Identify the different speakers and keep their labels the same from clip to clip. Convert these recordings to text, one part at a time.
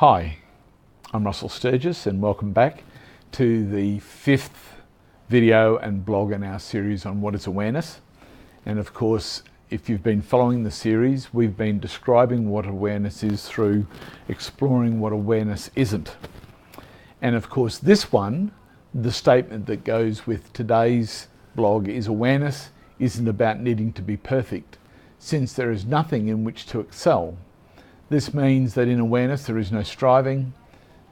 Speaker 1: Hi, I'm Russell Sturgis and welcome back to the 5th video and blog in our series on what is awareness. And of course, if you've been following the series, we've been describing what awareness is through exploring what awareness isn't. And of course, this one, the statement that goes with today's blog is awareness isn't about needing to be perfect, since there is nothing in which to excel. This means that in awareness there is no striving,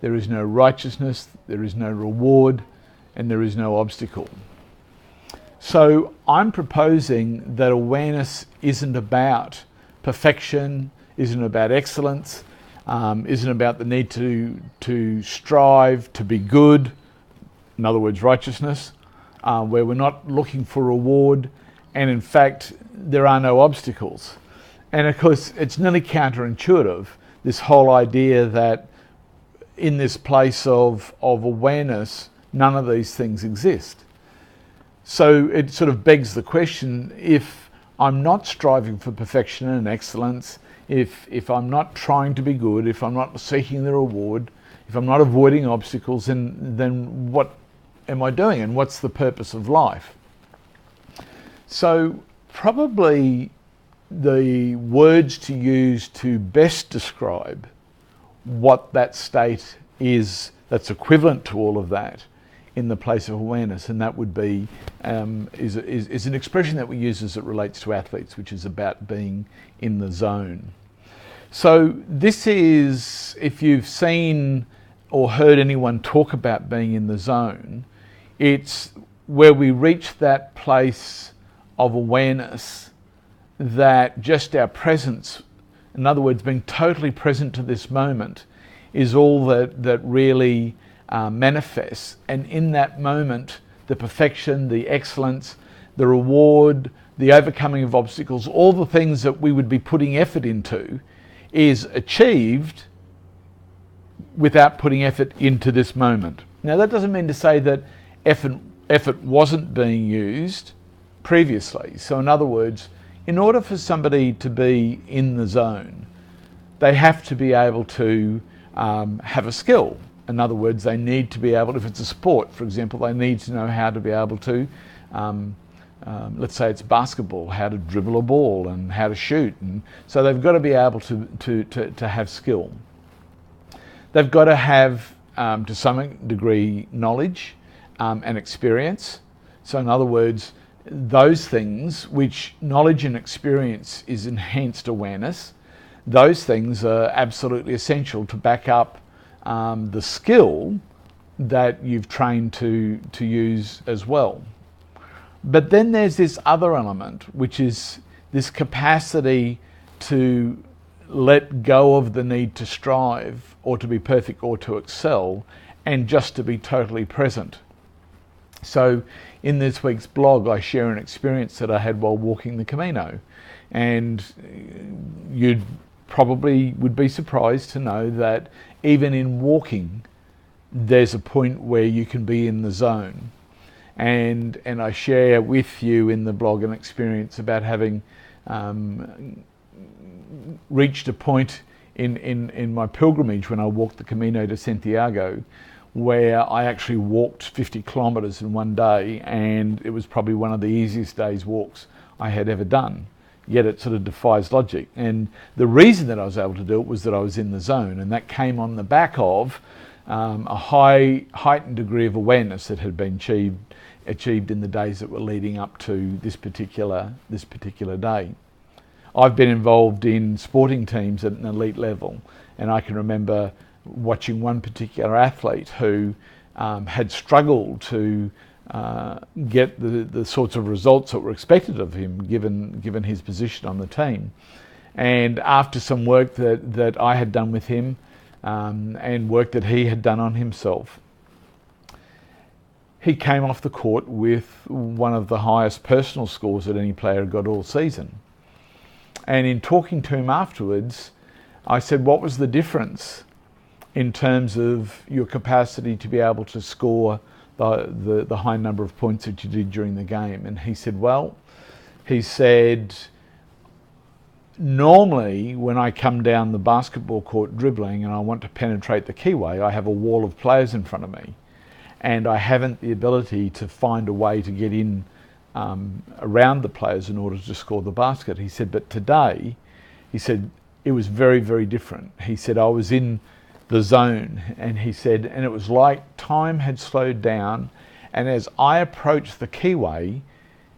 Speaker 1: there is no righteousness, there is no reward, and there is no obstacle. So I'm proposing that awareness isn't about perfection, isn't about excellence, isn't about the need to strive to be good, in other words righteousness, where we're not looking for reward, and in fact there are no obstacles. And of course, it's nearly counterintuitive, this whole idea that in this place of awareness, none of these things exist. So it sort of begs the question, if I'm not striving for perfection and excellence, if I'm not trying to be good, if I'm not seeking the reward, if I'm not avoiding obstacles, then what am I doing and what's the purpose of life? So probably the words to use to best describe what that state is that's equivalent to all of that in the place of awareness, and that would be is an expression that we use as it relates to athletes, which is about being in the zone. So this is, if you've seen or heard anyone talk about being in the zone, it's where we reach that place of awareness that just our presence, in other words, being totally present to this moment, is all that really manifests. And in that moment, the perfection, the excellence, the reward, the overcoming of obstacles, all the things that we would be putting effort into, is achieved without putting effort into this moment. Now, that doesn't mean to say that effort wasn't being used previously. So in other words, in order for somebody to be in the zone, they have to be able to have a skill. In other words, they need to be able, if it's a sport, for example, they need to know how to be able to, let's say it's basketball, how to dribble a ball and how to shoot. And so they've got to be able to have skill. They've got to have, to some degree, knowledge and experience. So in other words, those things which knowledge and experience is enhanced awareness, those things are absolutely essential to back up the skill that you've trained to use as well. But then there's this other element, which is this capacity to let go of the need to strive or to be perfect or to excel, and just to be totally present. So in this week's blog, I share an experience that I had while walking the Camino. And you probably would be surprised to know that even in walking, there's a point where you can be in the zone. And I share with you in the blog an experience about having reached a point in my pilgrimage when I walked the Camino de Santiago, where I actually walked 50 kilometres in one day, and it was probably one of the easiest day's walks I had ever done. Yet it sort of defies logic. And the reason that I was able to do it was that I was in the zone, and that came on the back of a heightened degree of awareness that had been achieved in the days that were leading up to this particular day. I've been involved in sporting teams at an elite level, and I can remember watching one particular athlete who had struggled to get the sorts of results that were expected of him given his position on the team. And after some work that I had done with him and work that he had done on himself, he came off the court with one of the highest personal scores that any player had got all season. And in talking to him afterwards, I said, what was the difference in terms of your capacity to be able to score the high number of points that you did during the game? And he said, normally when I come down the basketball court dribbling and I want to penetrate the keyway, I have a wall of players in front of me, and I haven't the ability to find a way to get in around the players in order to score the basket. He said, but today, he said, it was very, very different. He said, I was in the zone, and he said, and it was like time had slowed down, and as I approached the keyway,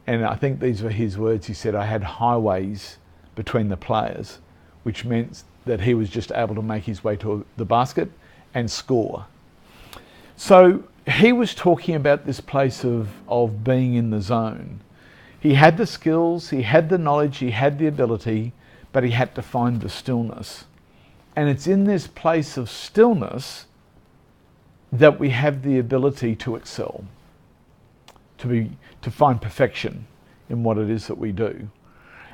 Speaker 1: and I think these were his words, he said, I had highways between the players, which meant that he was just able to make his way to the basket and score. So he was talking about this place of being in the zone. He had the skills, he had the knowledge, he had the ability, but he had to find the stillness. And it's in this place of stillness that we have the ability to excel, to find perfection in what it is that we do.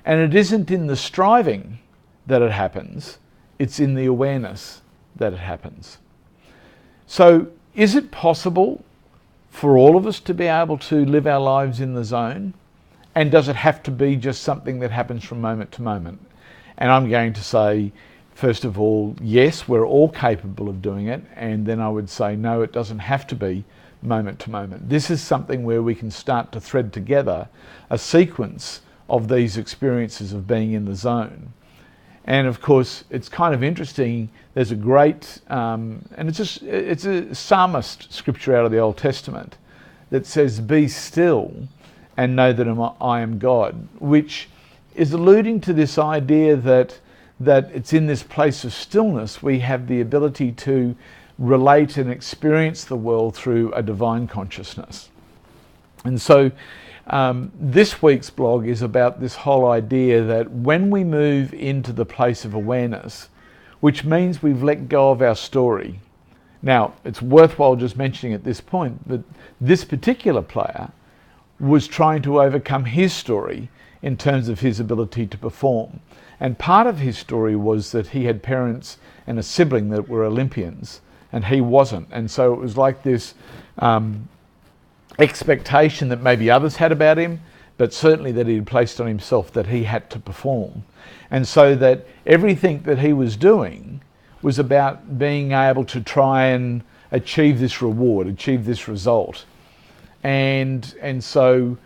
Speaker 1: And it isn't in the striving that it happens, it's in the awareness that it happens. So is it possible for all of us to be able to live our lives in the zone? And does it have to be just something that happens from moment to moment? And I'm going to say, first of all, yes, we're all capable of doing it. And then I would say, no, it doesn't have to be moment to moment. This is something where we can start to thread together a sequence of these experiences of being in the zone. And of course, it's kind of interesting. There's a great, and it's a psalmist scripture out of the Old Testament that says, "Be still and know that I am God," which is alluding to this idea that it's in this place of stillness we have the ability to relate and experience the world through a divine consciousness. And so this week's blog is about this whole idea that when we move into the place of awareness, which means we've let go of our story. Now, it's worthwhile just mentioning at this point that this particular player was trying to overcome his story in terms of his ability to perform. And part of his story was that he had parents and a sibling that were Olympians, and he wasn't. And so it was like this expectation that maybe others had about him, but certainly that he had placed on himself that he had to perform. And so that everything that he was doing was about being able to try and achieve this reward, achieve this result. And so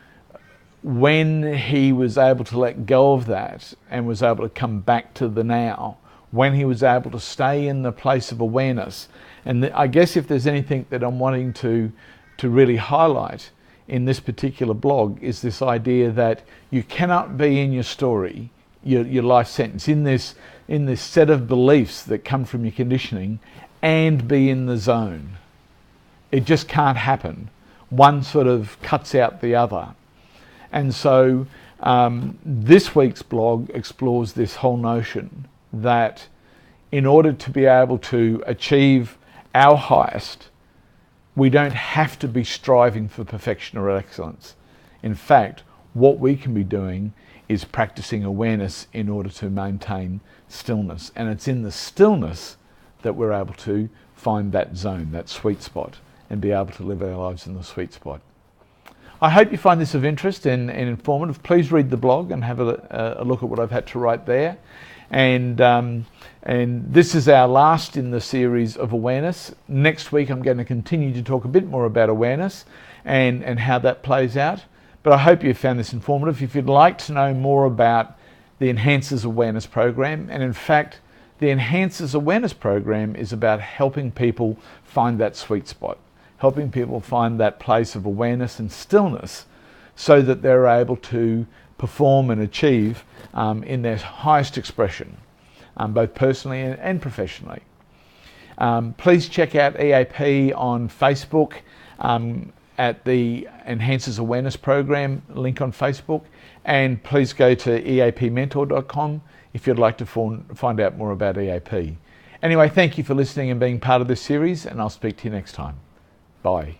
Speaker 1: when he was able to let go of that and was able to come back to the now, when he was able to stay in the place of awareness, and I guess if there's anything that I'm wanting to really highlight in this particular blog is this idea that you cannot be in your story, your life sentence, in this set of beliefs that come from your conditioning, and be in the zone. It just can't happen. One sort of cuts out the other. And so this week's blog explores this whole notion that in order to be able to achieve our highest, we don't have to be striving for perfection or excellence. In fact, what we can be doing is practicing awareness in order to maintain stillness. And it's in the stillness that we're able to find that zone, that sweet spot, and be able to live our lives in the sweet spot. I hope you find this of interest and informative. Please read the blog and have a look at what I've had to write there. And this is our last in the series of awareness. Next week I'm going to continue to talk a bit more about awareness and how that plays out. But I hope you found this informative. If you'd like to know more about the Enhancers Awareness Program, and in fact the Enhancers Awareness Program is about helping people find that sweet spot, helping people find that place of awareness and stillness so that they're able to perform and achieve in their highest expression, both personally and professionally. Please check out EAP on Facebook at the Enhancers Awareness Program link on Facebook, and please go to eapmentor.com if you'd like to find out more about EAP. Anyway, thank you for listening and being part of this series, and I'll speak to you next time. Bye.